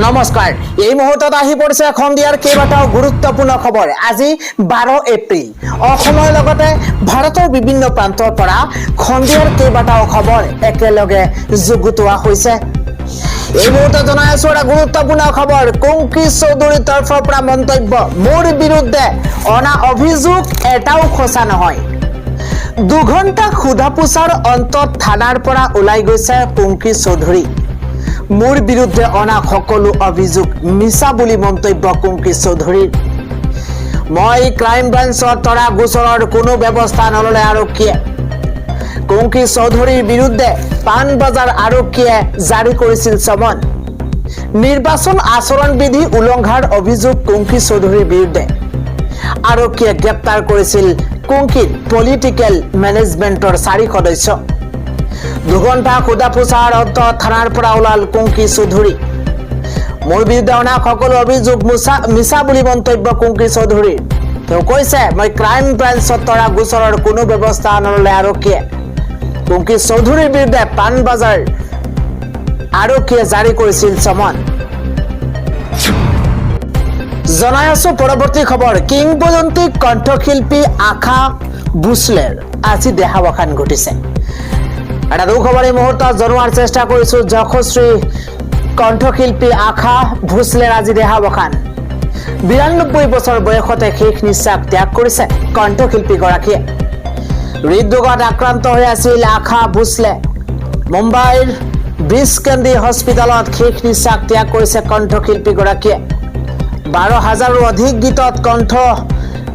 নমস্কাৰ এই মুহূৰ্তত আহি পৰিছে সন্ধিয়াৰ কেইবাটাও গুৰুত্বপূৰ্ণ খবৰ। আজি 12 এপ্ৰিল অসমৰ লগতে ভাৰতৰ বিভিন্ন প্ৰান্তৰ পৰা সন্ধিয়াৰ কেইবাটাও খবৰ একেলগে যুগুতোৱা হৈছে। এই মুহূৰ্তত জনাই আছো এটা গুৰুত্বপূৰ্ণ খবৰ। কুংকি চৌধুৰীৰ তৰফৰ পৰা মন্তব্য, মোৰ বিৰুদ্ধে অনা অভিযোগ এটাও সঁচা নহয়। 2 ঘণ্টা সোধা পোছাৰ অন্তত থানাৰ পৰা ওলাই গৈছে কুংকি চৌধুৰী। মোৰ বিৰুদ্ধে অনা সকলো অভিযোগ মিছা বুলি মন্তব্য কুংকি চৌধুৰীৰ। মই ক্ৰাইম ব্ৰাঞ্চৰ তৰা গোচৰৰ কোনো ব্যৱস্থা নললে আৰক্ষীয়ে। কুংকি চৌধুৰীৰ বিৰুদ্ধে পাণবজাৰ আৰক্ষীয়ে জাৰি কৰিছিল চমন। নিৰ্বাচন আচৰণ বিধি উলংঘাৰ অভিযোগ কুংকি চৌধুৰীৰ বিৰুদ্ধে। আৰক্ষীয়ে গ্ৰেপ্তাৰ কৰিছিল কুংকিৰ পলিটিকেল মেনেজমেণ্টৰ 4 সদস্য। 2 ঘণ্টা সোধা পোছাৰ অন্তত থানাৰ পৰা ওলাল কুংকি চৌধুৰী। মোৰ বিৰুদ্ধে অনা সকলো অভিযোগ মিছা বুলি মন্তব্য কুংকি চৌধুৰীৰ। তেওঁ কৈছে, মই ক্ৰাইম ব্ৰাঞ্চত তৰা গোচৰৰ কোনো ব্যৱস্থা নললে আৰক্ষীয়ে। কুংকি চৌধুৰীৰ বিৰুদ্ধে পাণবজাৰ আৰক্ষীয়ে জাৰি কৰিছিল চমন। জনাই আছো পৰৱৰ্তী খবৰ। কিংবদন্তি কণ্ঠশিল্পী আশা ভোছলেৰ আজি দেহাৱসান ঘটিছে। এটা দুখবৰ এই মুহূৰ্তত জনোৱাৰ চেষ্টা কৰিছো। যশস্বী কণ্ঠশিল্পী আশা ভোছলেৰ আজি দেহাৱসান। 92 বছৰ বয়সতে শেষ নিশ্বাস ত্যাগ কৰিছে কণ্ঠশিল্পীগৰাকীয়ে। হৃদৰোগত আক্ৰান্ত হৈ আছিল আশা ভোছলে। মুম্বাইৰ ব্ৰিজকেন্দি হস্পিটেলত শেষ নিশ্বাস ত্যাগ কৰিছে কণ্ঠশিল্পীগৰাকীয়ে। 12,000ৰো অধিক গীতত কণ্ঠ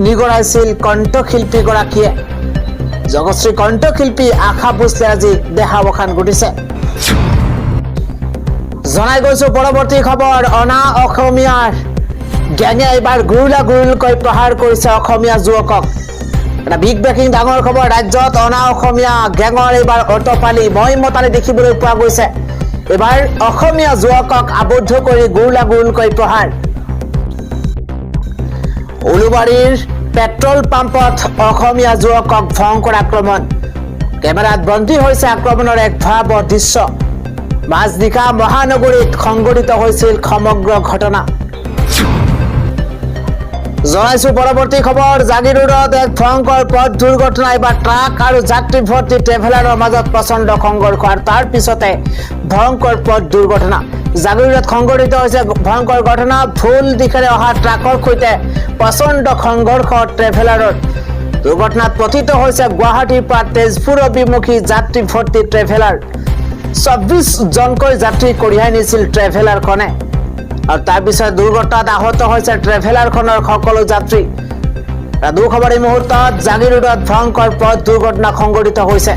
নিগৰাইছিল কণ্ঠশিল্পীগৰাকীয়ে। যশস্বী কণ্ঠশিল্পী আশা ভোছলে আজি দেহাৱসান ঘটিছে। জনাই গৈছো পৰৱৰ্তী খবৰ। অনা অসমীয়াৰ গেঙে এইবাৰ গুৰুলকৈ প্ৰহাৰ কৰিছে অসমীয়া যুৱকক। এটা বিগ ব্ৰেকিং ডাঙৰ খবৰ। ৰাজ্যত অনা অসমীয়া গেঙৰ এইবাৰ অটপালি মইমতালি দেখিবলৈ পোৱা গৈছে। এইবাৰ অসমীয়া যুৱকক আবদ্ধ কৰি গুৰুলকৈ প্ৰহাৰ। উলুবাৰীৰ পেট্ৰল পাম্পত অসমীয়া যুৱকক ভয়ংকৰ আক্ৰমণ। কেমেৰাত বন্দী হৈছে আক্ৰমণৰ এক ভয়াৱহ দৃশ্য। মাজনিশা মহানগৰীত সংঘটিত হৈছিল সমগ্ৰ ঘটনা। জনাইছো পৰৱৰ্তী খবৰ। জাগিৰোডত এক ভয়ংকৰ পথ দুৰ্ঘটনা। এইবাৰ ট্ৰাক আৰু যাত্ৰী ভৰ্তি ট্ৰেভেলাৰৰ মাজত প্ৰচণ্ড সংঘৰ্ষ আৰু তাৰ পিছতে ভয়ংকৰ পথ দুৰ্ঘটনা। জাগিৰোডত সংঘটিত হৈছে ভয়ংকৰ ঘটনা। ভুল দিশেৰে অহা ট্ৰাকৰ সৈতে প্ৰচণ্ড সংঘৰ্ষ ট্ৰেভেলাৰৰ। দুৰ্ঘটনাত পতিত হৈছে গুৱাহাটীৰ পৰা তেজপুৰ অভিমুখী যাত্ৰী ভৰ্তি ট্ৰেভেলাৰ। 24 জনকৈ যাত্ৰী কঢ়িয়াই নিছিল ট্ৰেভেলাৰখনে আৰু তাৰ পিছত দুৰ্ঘটনাত আহত হৈছে ট্ৰেভেলাৰখনৰ সকলো যাত্ৰী। দুখবৰ এই মুহূৰ্তত জাগিৰোডত ভয়ংকৰ পথ দুৰ্ঘটনা সংঘটিত হৈছে।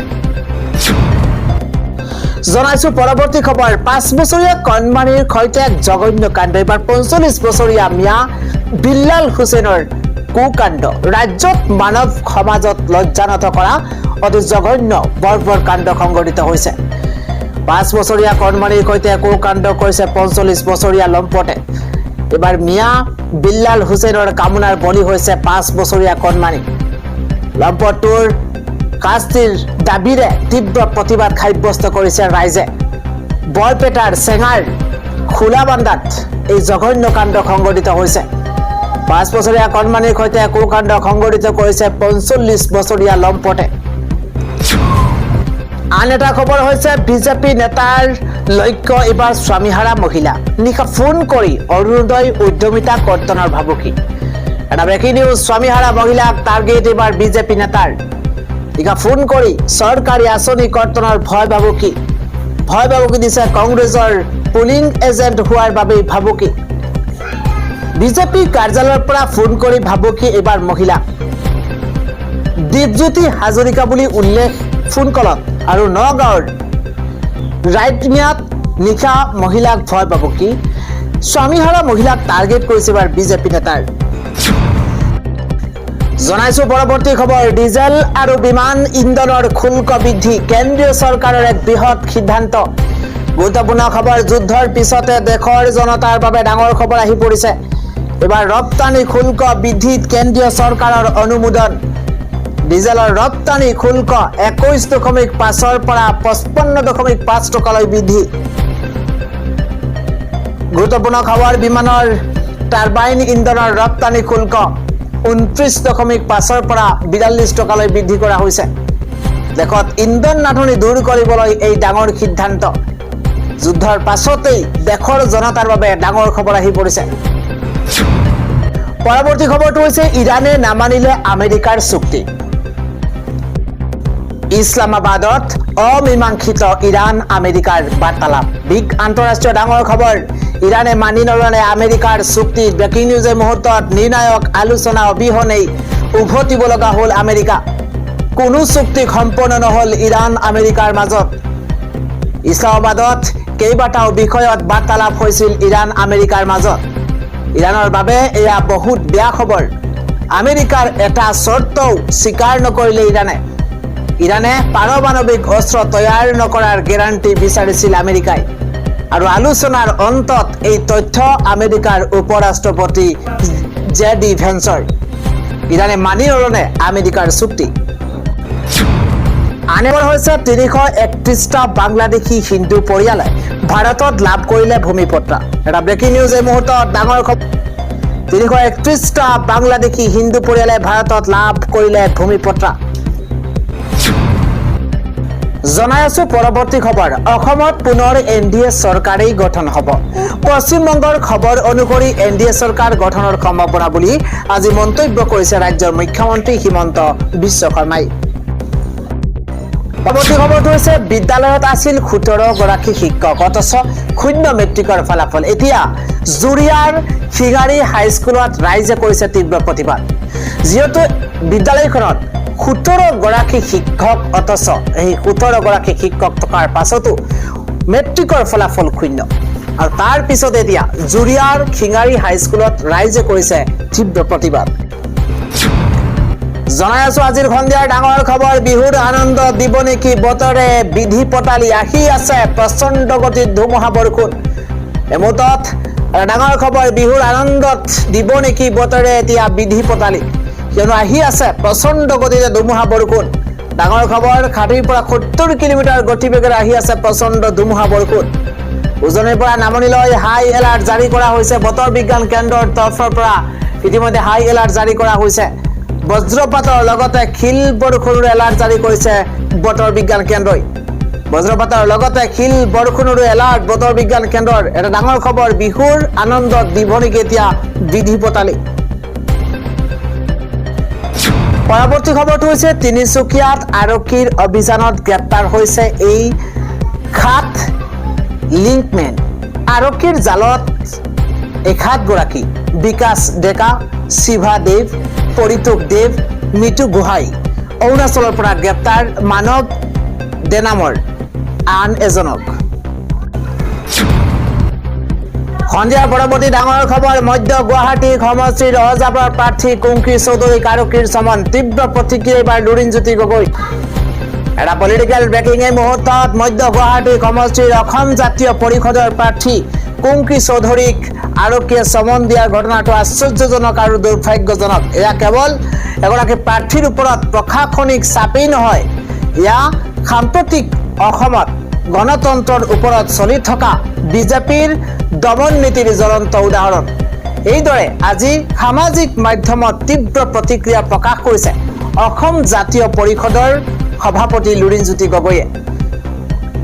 জনাইছো পৰৱৰ্তী খবৰ। 5 বছৰীয়া কণমানিৰ সৈতে এক জঘন্য কাণ্ড। এইবাৰ 45 বছৰীয়া মিয়া বিল্লাল হুছেইনৰ কুকাণ্ড। ৰাজ্যত মানৱ সমাজত লজ্জানত কৰা অতি জঘন্য বৰ্বৰ কাণ্ড সংঘটিত হৈছে। 5 বছৰীয়া কণমানিৰ সৈতে কুকাণ্ড কৰিছে 45 বছৰীয়া লম্পটে। এইবাৰ মিয়া বিল্লাল হুছেইনৰ কামনাৰ বলি হৈছে 5 বছৰীয়া কণমানি। লম্পটটোৰ শাস্তিৰ দাবীৰে তীব্ৰ প্ৰতিবাদ সাব্যস্ত কৰিছে ৰাইজে। বৰপেটাৰ চেঙাৰ খোলাবান্দাত এই জঘন্য কাণ্ড সংঘটিত হৈছে। 5 বছৰীয়া কণমানিৰ সৈতে কুকাণ্ড সংঘটিত কৰিছে 45 বছৰীয়া লম্পটে। আন এটা খবৰ হৈছে বিজেপি নেতাৰ লক্ষ্য এইবাৰ স্বামীহাৰা মহিলা। নিশা ফোন কৰি অৰুণোদয় উদ্যমিতা কৰ্তনৰ ভাবুকি। এটা ব্ৰেকিং নিউজ। স্বামীহাৰা মহিলাক টাৰ্গেট এইবাৰ বিজেপি নেতাৰ। নিশা ফোন কৰি চৰকাৰী আঁচনি কৰ্তনৰ ভয় ভাবুকি দিছে কংগ্ৰেছৰ পুলিং এজেণ্ট হোৱাৰ বাবেই ভাবুকি। বিজেপি কাৰ্যালয়ৰ পৰা ফোন কৰি ভাবুকি এইবাৰ মহিলা। দীপজ্যোতি হাজৰিকা বুলি উল্লেখ ফোন কলত আৰু নগাঁৱৰ ৰাইটমিয়াত নিশা মহিলাক ভয় ভাবুকি। স্বামীহাৰা মহিলাক টাৰ্গেট কৰিছে এইবাৰ বিজেপি নেতাৰ। জনাইছো পৰৱৰ্তী খবৰ। ডিজেল আৰু বিমান ইন্ধনৰ শুল্ক বৃদ্ধি কেন্দ্ৰীয় চৰকাৰৰ এক বৃহৎ সিদ্ধান্ত। গুৰুত্বপূৰ্ণ খবৰ। যুদ্ধৰ পিছতে দেশৰ জনতাৰ বাবে ডাঙৰ খবৰ আহি পৰিছে। এইবাৰ ৰপ্তানি শুল্ক বৃদ্ধিত কেন্দ্ৰীয় চৰকাৰৰ অনুমোদন। ডিজেলৰ ৰপ্তানি শুল্ক 21.5 পৰা 55.5 টকালৈ বৃদ্ধি। গুৰুত্ব গুৰুত্বপূৰ্ণ খবৰ বিমানৰ টাৰ্বাইন ইন্ধনৰ ৰপ্তানি শুল্ক 29.5 পৰা 42 টকালৈ বৃদ্ধি কৰা হৈছে দেশত ইন্ধন নাটনি দূৰ কৰিবলৈ এই ডাঙৰ সিদ্ধান্ত যুদ্ধৰ পাছতেই দেশৰ জনতাৰ বাবে ডাঙৰ খবৰ আহি পৰিছে পৰৱৰ্তী খবৰটো হৈছে ইৰানে নামানিলে আমেৰিকাৰ চুক্তি ইছলামাবাদত অমীমাংসিত ইৰাণ আমেৰিকাৰ বাৰ্তালাপ বিগ আন্তঃৰাষ্ট্ৰীয় ডাঙৰ খবৰ ইৰানে মানি নললে আমেৰিকাৰ চুক্তি ব্ৰেকিং নিউজ মুহূৰ্তত নিৰ্ণায়ক আলোচনা অবিহনেই উভতিব লগা হ'ল আমেৰিকা কোনো চুক্তি সম্পূৰ্ণ নহল ইৰাণ আমেৰিকাৰ মাজত ইছলামাবাদত কেইবাটাও বিষয়ত বাৰ্তালাপ হৈছিল ইৰাণ আমেৰিকাৰ মাজত ইৰাণৰ বাবে এয়া বহুত বেয়া খবৰ আমেৰিকাৰ এটা চৰ্তও স্বীকাৰ নকৰিলে ইৰাণে পাৰমাণৱিক অস্ত্ৰ তৈয়াৰ নকৰাৰ গেৰাণ্টি বিচাৰিছিল আমেৰিকাই আৰু আলোচনাৰ অন্তত এই তথ্য আমেৰিকাৰ উপৰাষ্ট্ৰপতি জেডি ভেন্সৰ ইৰাণে মানি নললে আমেৰিকাৰ চুক্তি আনিবৰ হৈছে 331টা বাংলাদেশী হিন্দু পৰিয়ালে ভাৰতত লাভ কৰিলে ভূমিপত্ৰ এটা ব্ৰেকিং নিউজ এই মুহূৰ্তত ডাঙৰ খবৰ 331টা বাংলাদেশী হিন্দু পৰিয়ালে ভাৰতত লাভ কৰিলে ভূমিপত্ৰ জনাই আছো পৰৱৰ্তী খবৰ অসমত পুনৰ এনডিএ চৰকাৰেই গঠন হ'ব পশ্চিমবংগৰ খবৰ অনুসৰি এনডিএ চৰকাৰ গঠনৰ সম্ভাৱনা বুলি আজি মন্তব্য কৰিছে ৰাজ্যৰ মুখ্যমন্ত্ৰী হিমন্ত বিশ্ব শৰ্মাই পৰৱৰ্তী খবৰটো হৈছে বিদ্যালয়ত আছিল 17 গৰাকী শিক্ষক অথচ শূন্য মেট্ৰিকৰ ফলাফল এতিয়া জুৰিয়াৰ ফিগাৰী হাইস্কুলত ৰাইজে কৰিছে তীব্ৰ প্ৰতিবাদ যিহেতু বিদ্যালয়খনত 17 গৰাকী শিক্ষক অথচ এই 17 গৰাকী শিক্ষক থকাৰ পাছতো মেট্ৰিকৰ ফলাফল শূন্য আৰু তাৰ পিছত এতিয়া জুৰিয়াৰ খিঙাৰী হাইস্কুলত ৰাইজে কৰিছে তীব্ৰ প্ৰতিবাদ জনাই আছো আজিৰ সন্ধিয়াৰ ডাঙৰ খবৰ বিহুৰ আনন্দ দিব নেকি বতৰে বিধি পতালি আহি আছে প্ৰচণ্ড গতিত ধুমুহা বৰষুণ এমুহূৰ্তত ডাঙৰ খবৰ বিহুৰ আনন্দত দিব নেকি বতৰে এতিয়া বিধি পতালি কিয়নো আহি আছে প্ৰচণ্ড গতিতে ধুমুহা বৰষুণ ডাঙৰ খবৰ 60 পৰা 70 কিলোমিটাৰ গতিবেগেৰে আহি আছে প্ৰচণ্ড ধুমুহা বৰষুণ উজনিৰ পৰা নামনিলৈ হাই এলাৰ্ট জাৰি কৰা হৈছে বতৰ বিজ্ঞান কেন্দ্ৰৰ তৰফৰ পৰা ইতিমধ্যে হাই এলাৰ্ট জাৰি কৰা হৈছে বজ্ৰপাতৰ লগতে শিল বৰষুণৰ এলাৰ্ট জাৰি কৰিছে বতৰ বিজ্ঞান কেন্দ্ৰই বজ্ৰপাতৰ লগতে শিল বৰষুণৰ এলাৰ্ট বতৰ বিজ্ঞান কেন্দ্ৰৰ এটা ডাঙৰ খবৰ বিহুৰ আনন্দত দিব নেকি এতিয়া বিধি পতালি পৰৱৰ্তী খবৰটো হৈছে তিনিচুকীয়াত আৰক্ষীৰ অভিযানত গ্ৰেপ্তাৰ হৈছে এই 7 লিংকমেন আৰক্ষীৰ জালত 7 গৰাকী বিকাশ ডেকা শিভা দেৱ পৰিতোষ দেৱ মিটু গোহাঁই অৰুণাচলৰ পৰা গ্ৰেপ্তাৰ মানৱ দেনামৰ আন এজনক সন্ধিয়াৰ পৰৱৰ্তী ডাঙৰ খবৰ মধ্য গুৱাহাটী সমষ্টিৰ অজাবৰ প্ৰাৰ্থী কুংকি চৌধুৰীক আৰক্ষীৰ চমন তীব্ৰ প্ৰতিক্ৰিয়া এইবাৰ লুৰিণজ্যোতি গগৈ এটা পলিটিকেল ব্ৰেকিং এই মুহূৰ্তত মধ্য গুৱাহাটী সমষ্টিৰ অসম জাতীয় পৰিষদৰ প্ৰাৰ্থী কুংকি চৌধুৰীক আৰক্ষীয়ে চমন দিয়াৰ ঘটনাটো আশ্চৰ্যজনক আৰু দুৰ্ভাগ্যজনক এয়া কেৱল এগৰাকী প্ৰাৰ্থীৰ ওপৰত প্ৰশাসনিক চাপেই নহয় এয়া সাম্প্ৰতিক অসমত গণতন্ত্ৰৰ ওপৰত চলি থকা বিজেপিৰ দমন নীতিৰ জ্বলন্ত উদাহৰণ এইদৰে আজি সামাজিক মাধ্যমত তীব্ৰ প্ৰতিক্ৰিয়া প্ৰকাশ কৰিছে অসম জাতীয় পৰিষদৰ সভাপতি লুৰিণজ্যোতি গগৈয়ে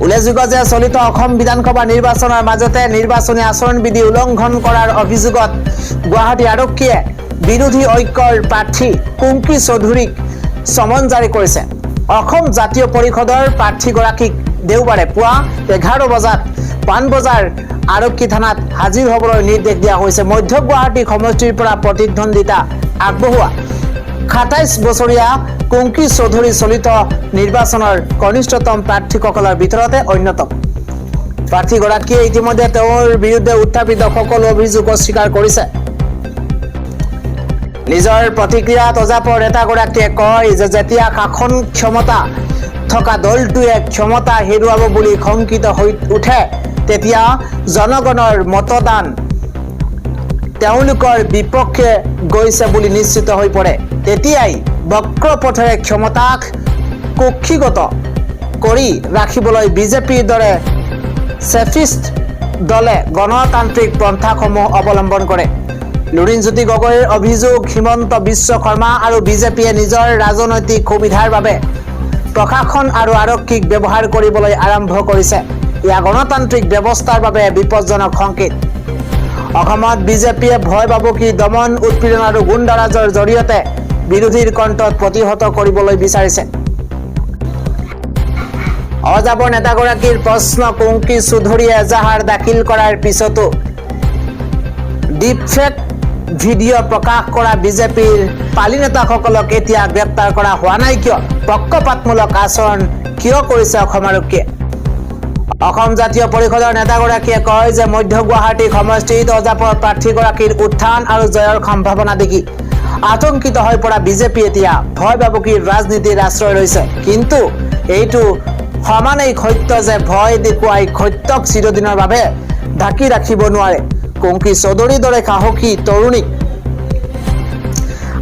উল্লেখযোগ্য যে চলিত অসম বিধানসভা নিৰ্বাচনৰ মাজতে নিৰ্বাচনী আচৰণবিধি উলংঘন কৰাৰ অভিযোগত গুৱাহাটী আৰক্ষীয়ে বিৰোধী ঐক্যৰ প্ৰাৰ্থী কুংকি চৌধুৰীক চমন জাৰি কৰিছে অসম জাতীয় পৰিষদৰ প্ৰাৰ্থীগৰাকীক দেওবাৰে পুৱা 11 বজাত পাণবজাৰ আৰক্ষী থানাত হাজিৰ হ'বলৈ নিৰ্দেশ দিয়া হৈছে মধ্য গুৱাহাটী সমষ্টিৰ পৰা প্ৰতিদ্বন্দ্বিতা আগবঢ়োৱা 27 বছৰীয়া কুংকি চৌধুৰী চলিত নিৰ্বাচনৰ কনিষ্ঠতম প্ৰাৰ্থীসকলৰ ভিতৰতে অন্যতম প্ৰাৰ্থীগৰাকীয়ে ইতিমধ্যে তেওঁৰ বিৰুদ্ধে উত্থাপিত সকলো অভিযোগ অস্বীকাৰ কৰিছে নিজৰ প্ৰতিক্ৰিয়াত অজাপৰ নেতাগৰাকীয়ে কয় যে যেতিয়া শাসন ক্ষমতা থকা দলটোৱে ক্ষমতা হেৰুৱাব বুলি শংকিত হৈ উঠে তেতিয়া জনগণৰ মতদান তেওঁলোকৰ বিপক্ষে গৈছে বুলি নিশ্চিত হৈ পৰে তেতিয়াই বক্ৰপথৰে ক্ষমতাক কক্ষিগত কৰি ৰাখিবলৈ বিজেপিৰ দৰে সেফিষ্ট দলে গণতান্ত্ৰিক পন্থাসমূহ অৱলম্বন কৰে। লুৰিণজ্যোতি গগৈৰ অভিযোগ, হিমন্ত বিশ্ব শৰ্মা আৰু বিজেপিয়ে নিজৰ ৰাজনৈতিক সুবিধাৰ বাবে প্ৰশাসন আৰু আৰক্ষীক ব্যৱহাৰ কৰিবলৈ আৰম্ভ কৰিছে। এয়া গণতান্ত্ৰিক ব্যৱস্থাৰ বাবে বিপদজনক সংকেত। অসমত বিজেপিয়ে ভয় ভাবুকি, দমন উৎপীড়ন আৰু গুণ্ডাৰাজৰ জৰিয়তে বিৰোধীৰ কণ্ঠত প্ৰতিহত কৰিবলৈ বিচাৰিছে। অজাবৰ নেতাগৰাকীৰ প্ৰশ্ন, কুংকি চৌধুৰীয়ে এজাহাৰ দাখিল কৰাৰ পিছতো ডিপফেক ভিডিঅ' প্ৰকাশ কৰা বিজেপিৰ পালি নেতাসকলক এতিয়া গ্ৰেপ্তাৰ কৰা হোৱা নাই কিয়? পক্ষপাতমূলক আচৰণ কিয় কৰিছে অসম আৰক্ষীয়ে? অসম জাতীয় পৰিষদৰ নেতাগৰাকীয়ে কয় যে মধ্য গুৱাহাটী সমষ্টিত অজাপৰ প্ৰাৰ্থীগৰাকীৰ উত্থান আৰু জয়ৰ সম্ভাৱনা দেখি আতংকিত হৈ পৰা বিজেপি এতিয়া ভয় ভাবুকিৰ ৰাজনীতিৰ আশ্ৰয় লৈছে। কিন্তু এইটো সমানেই সত্য যে ভয় দেখুৱাই সত্যক চিৰদিনৰ বাবে ঢাকি ৰাখিব নোৱাৰে। কুংকি চৌধুৰীৰ দৰে সাহসী তৰুণীক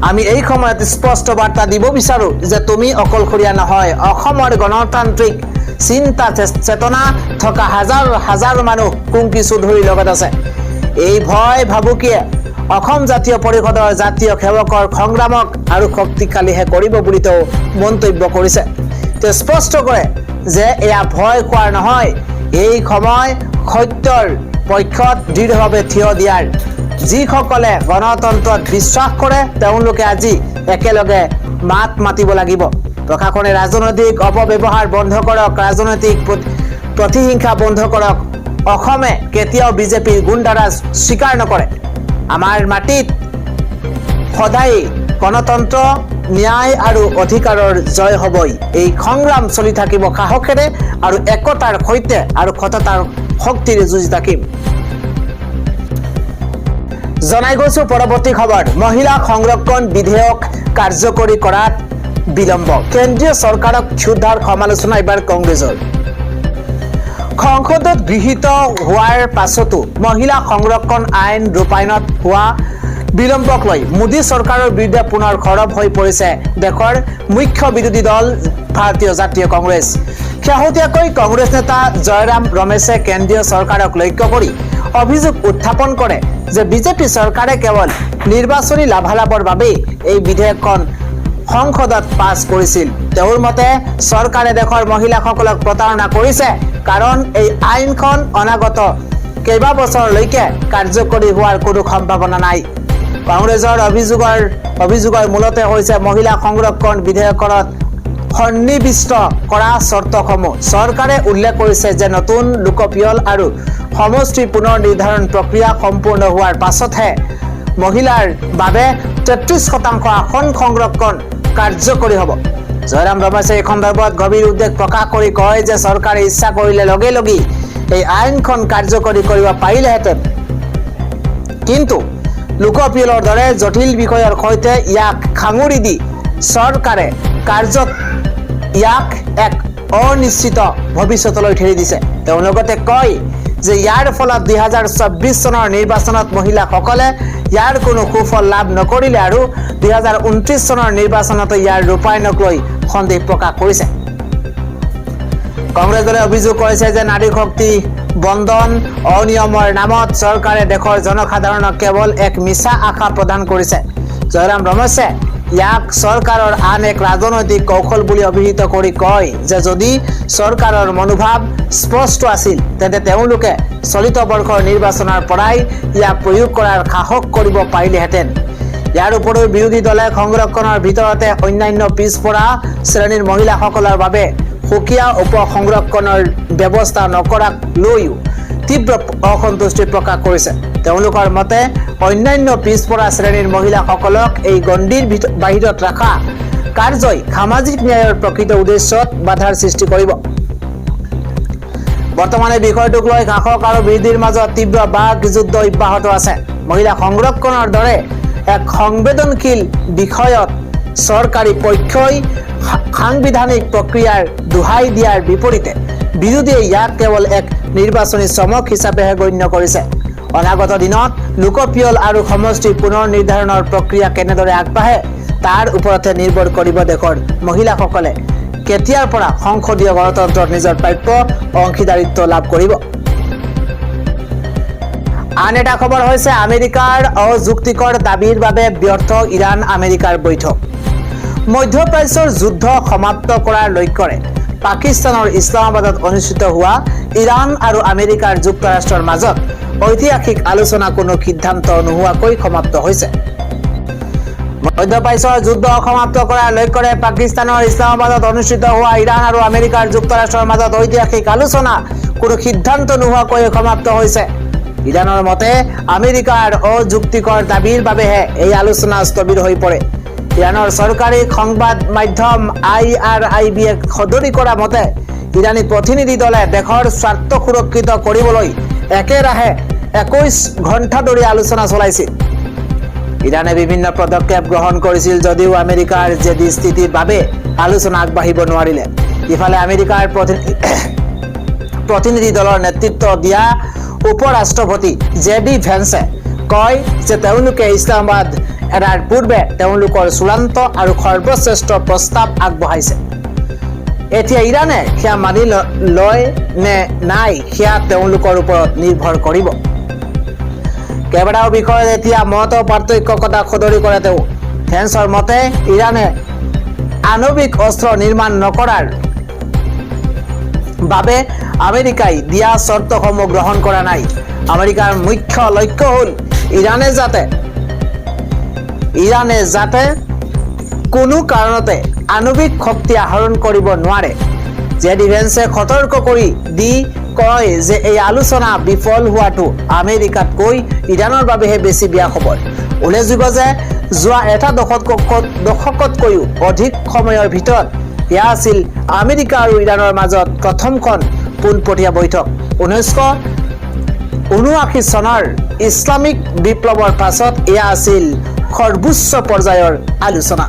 আমি এই সময়ত স্পষ্ট বাৰ্তা দিব বিচাৰো যে তুমি অকলশৰীয়া নহয়। অসমৰ গণতান্ত্ৰিক চিন্তা চেতনা থকা হাজাৰ হাজাৰ মানুহ কুংকি চৌধুৰীৰ লগত আছে। এই ভয় ভাবুকিয়ে অসম জাতীয় পৰিষদৰ জাতীয় সেৱকৰ সংগ্ৰামক আৰু শক্তিশালীহে কৰিব বুলি তেওঁ মন্তব্য কৰিছে। তেওঁ স্পষ্ট কৰে যে এয়া ভয় খোৱাৰ নহয়, এই সময় সত্যৰ পক্ষত দৃঢ়ভাৱে থিয় দিয়াৰ। যিসকলে গণতন্ত্ৰত বিশ্বাস কৰে তেওঁলোকে আজি একেলগে মাত মাতিব লাগিব। প্ৰশাসনে ৰাজনৈতিক অপব্যৱহাৰ বন্ধ কৰক, ৰাজনৈতিক প্ৰতিহিংসা বন্ধ কৰক। অসমে কেতিয়াও বিজেপিৰ গুণ্ডাৰাজ স্বীকাৰ নকৰে। আমাৰ মাটিত সদায় গণতন্ত্ৰ, ন্যায় আৰু অধিকাৰৰ জয় হ'বই। এই সংগ্ৰাম চলি থাকিব সাহসেৰে আৰু একতাৰ সৈতে আৰু সততাৰ শক্তিৰে যুঁজি থাকিম। জনাই গৈছো পৰৱৰ্তী খবৰ। মহিলা সংৰক্ষণ বিধেয়ক কাৰ্যকৰী কৰাত বিলম্ব, কেন্দ্ৰীয় চৰকাৰক ক্ষুদ্ধাৰ সমালোচনা এবাৰ কংগ্ৰেছৰ। সংসদত গৃহীত হোৱাৰ পাছতো মহিলা সংৰক্ষণ আইন ৰূপায়ণত হোৱা বিলম্বক লৈ মোদী চৰকাৰৰ বিৰুদ্ধে পুনৰ সৰব হৈ পৰিছে দেশৰ মুখ্য বিৰোধী দল ভাৰতীয় জাতীয় কংগ্ৰেছ। শেহতীয়াকৈ কংগ্ৰেছ নেতা জয়ৰাম ৰমেশে কেন্দ্ৰীয় চৰকাৰক লক্ষ্য কৰি অভিযোগ উত্থাপন কৰে যে বিজেপি চৰকাৰে কেৱল নিৰ্বাচনী লাভালাভৰ বাবেই এই বিধেয়কখন সংসদত পাছ কৰিছিল। তেওঁৰ মতে চৰকাৰে দেশৰ মহিলাসকলক প্ৰতাৰণা কৰিছে, কাৰণ এই আইনখন অনাগত কেইবাবছৰলৈকে কাৰ্যকৰী হোৱাৰ কোনো সম্ভাৱনা নাই। কংগ্ৰেছৰ অভিযোগৰ মূলতে হৈছে মহিলা সংৰক্ষণ বিধেয়কত সন্নিৱিষ্ট কৰা চৰ্তসমূহ। চৰকাৰে উল্লেখ কৰিছে যে নতুন লোকপিয়ল আৰু সমষ্টি পুনৰ নিৰ্ধাৰণ প্ৰক্ৰিয়া সম্পূৰ্ণ হোৱাৰ পাছতহে মহিলাৰ বাবে 33% আসন সংৰক্ষণ কাৰ্যকৰী হ'ব। জয়ৰাম ৰমেশে এই সন্দৰ্ভত গভীৰ উদ্বেগ প্ৰকাশ কৰি কয় যে চৰকাৰে ইচ্ছা কৰিলে লগে লগেই এই আইনখন কাৰ্যকৰী কৰিব পাৰিলেহেঁতেন, কিন্তু লোকপিয়লৰ দৰে জটিল বিষয়ৰ সৈতে ইয়াক সাঙুৰি দি চৰকাৰে কাৰ্যত ইয়াক এক অনিশ্চিত ভৱিষ্যতলৈ ঠেলি দিছে। তেওঁ লগতে কয় যে ইয়াৰ ফলত 2024 চনৰ নিৰ্বাচনত মহিলাসকলে ইয়াৰ কোনো সুফল লাভ নকৰিলে আৰু 2029 চনৰ নিৰ্বাচনত ইয়াৰ ৰূপায়ণক লৈ সন্দেহ প্ৰকাশ কৰিছে। কংগ্ৰেছ দলে অভিযোগ কৰিছে যে নাৰী শক্তি বন্ধন অনিয়মৰ নামত চৰকাৰে দেশৰ জনসাধাৰণক কেৱল এক মিছা আশা প্ৰদান কৰিছে। জয়ৰাম ৰমেশে ইয়াক চৰকাৰৰ আন এক ৰাজনৈতিক কৌশল বুলি অভিহিত কৰি কয় যে যদি চৰকাৰৰ মনোভাৱ স্পষ্ট আছিল তেন্তে তেওঁলোকে চলিত বৰ্ষৰ নিৰ্বাচনৰ পৰাই ইয়াক প্ৰয়োগ কৰাৰ সাহস কৰিব পাৰিলেহেঁতেন। ইয়াৰ উপৰিও বিৰোধী দলে সংৰক্ষণৰ ভিতৰতে অন্যান্য পিছপৰা শ্ৰেণীৰ মহিলাসকলৰ বাবে সুকীয়া উপ সংৰক্ষণৰ ব্যৱস্থা নকৰাক লৈও তীব্ৰ অসন্তুষ্টি প্ৰকাশ কৰিছে। তেওঁলোকৰ মতে অন্যান্য পিছপৰা শ্ৰেণীৰ মহিলাসকলক এই গণ্ডিৰ বাহিৰত ৰখা কাৰ্যই সামাজিক ন্যায়ৰ প্ৰকৃত উদ্দেশ্যত বাধাৰ সৃষ্টি কৰিব। বৰ্তমানে বিষয়টোক লৈ শাসক আৰু বিৰোধীৰ মাজত তীব্ৰ বাক যুদ্ধ অব্যাহত আছে। মহিলা সংৰক্ষণৰ দৰে এক সংবেদনশীল বিষয়ত চৰকাৰী পক্ষই সাংবিধানিক প্ৰক্ৰিয়াৰ দোহাই দিয়াৰ বিপৰীতে বিৰোধীয়ে ইয়াক কেৱল এক নিৰ্বাচনী চমক হিচাপেহে গণ্য কৰিছে। অনাগত দিনত লোকপিয়ল আৰু সমষ্টি পুনৰ নিৰ্ধাৰণৰ প্ৰক্ৰিয়া কেনেদৰে আগবাঢ়ে তাৰ ওপৰতে নিৰ্ভৰ কৰিব দেশৰ মহিলাসকলে কেতিয়াৰ পৰা সংসদীয় গণতন্ত্ৰত নিজৰ প্ৰাপ্য অংশীদাৰিত্ব লাভ কৰিব। আন এটা খবৰ হৈছে আমেৰিকাৰ অযুক্তিকৰ দাবীৰ বাবে ব্যৰ্থ ইৰাণ আমেৰিকাৰ বৈঠক। মধ্যপ্ৰাচ্যৰ যুদ্ধ সমাপ্ত কৰাৰ লক্ষ্যৰে পাকিস্তানৰ ইছলামাবাদত অনুষ্ঠিত হোৱা ইৰাণ আৰু আমেৰিকাৰ যুক্তৰাষ্ট্ৰৰ মাজত ঐতিহাসিক আলোচনা কোনো সিদ্ধান্ত নোহোৱাকৈ সমাপ্ত হৈছে। মধ্যপ্ৰাচ্যৰ যুদ্ধ সমাপ্ত কৰাৰ লক্ষ্যৰে পাকিস্তানৰ ইছলামাবাদত অনুষ্ঠিত হোৱা ইৰাণ আৰু আমেৰিকাৰ যুক্তৰাষ্ট্ৰৰ মাজত ঐতিহাসিক আলোচনা কোনো সিদ্ধান্ত নোহোৱাকৈ সমাপ্ত হৈছে। ইৰাণৰ মতে আমেৰিকাৰ অযুক্তিকৰ দাবীৰ বাবেহে এই আলোচনা স্থবিৰ হৈ পৰে। ইৰাণৰ চৰকাৰী সংবাদ মাধ্যম IRIB-য়ে সদৰি কৰা মতে ইৰাণী প্ৰতিনিধি দলে দেশৰ স্বাৰ্থ সুৰক্ষিত কৰিবলৈ একেৰাহে 21 ঘণ্টা ধৰি আলোচনা চলাইছিল। ইৰাণে বিভিন্ন পদক্ষেপ গ্ৰহণ কৰিছিল যদিও আমেৰিকাৰ জেদী স্থিতিৰ বাবে আলোচনা আগবাঢ়িব নোৱাৰিলে। ইফালে আমেৰিকাৰ প্ৰতিনিধি দলৰ নেতৃত্ব দিয়া উপ-ৰাষ্ট্ৰপতি JD ভেন্সে কয় যে তেওঁলোকে ইছলামাবাদ এৰাৰ পূৰ্বে তেওঁলোকৰ চূড়ান্ত আৰু সৰ্বশ্ৰেষ্ঠ প্ৰস্তাৱ আগবঢ়াইছে। এতিয়া ইৰাণে সেয়া মানি লয় নে নাই সেয়া তেওঁলোকৰ ওপৰত নিৰ্ভৰ কৰিব। কেইবাটাও বিষয়ত এতিয়া মত পাৰ্থক্যৰ কথা সদৰি কৰে তেওঁ। ভেন্সৰ মতে ইৰাণে আণৱিক অস্ত্ৰ নিৰ্মাণ নকৰাৰ বাবে আমেৰিকাই দিয়া চৰ্তসমূহ গ্ৰহণ কৰা নাই। আমেৰিকাৰ মুখ্য লক্ষ্য হ'ল ইৰাণে যাতে কোনো কাৰণতে আণৱিক শক্তি আহৰণ কৰিব নোৱাৰে। JD ভেন্সে সতৰ্ক কৰি দি কয় যে এই আলোচনা বিফল হোৱাটো আমেৰিকাতকৈ ইৰাণৰ বাবেহে বেছি বেয়া খবৰ। উল্লেখযোগ্য যে যোৱা এটা দশকতকৈও অধিক সময়ৰ ভিতৰত এয়া আছিল আমেৰিকা আৰু ইৰাণৰ মাজত প্ৰথমখন পোনপটীয়া বৈঠক। 1979 চনৰ ইছলামিক বিপ্লৱৰ পাছত এয়া আছিল সৰ্বোচ্চ পৰ্যায়ৰ আলোচনা।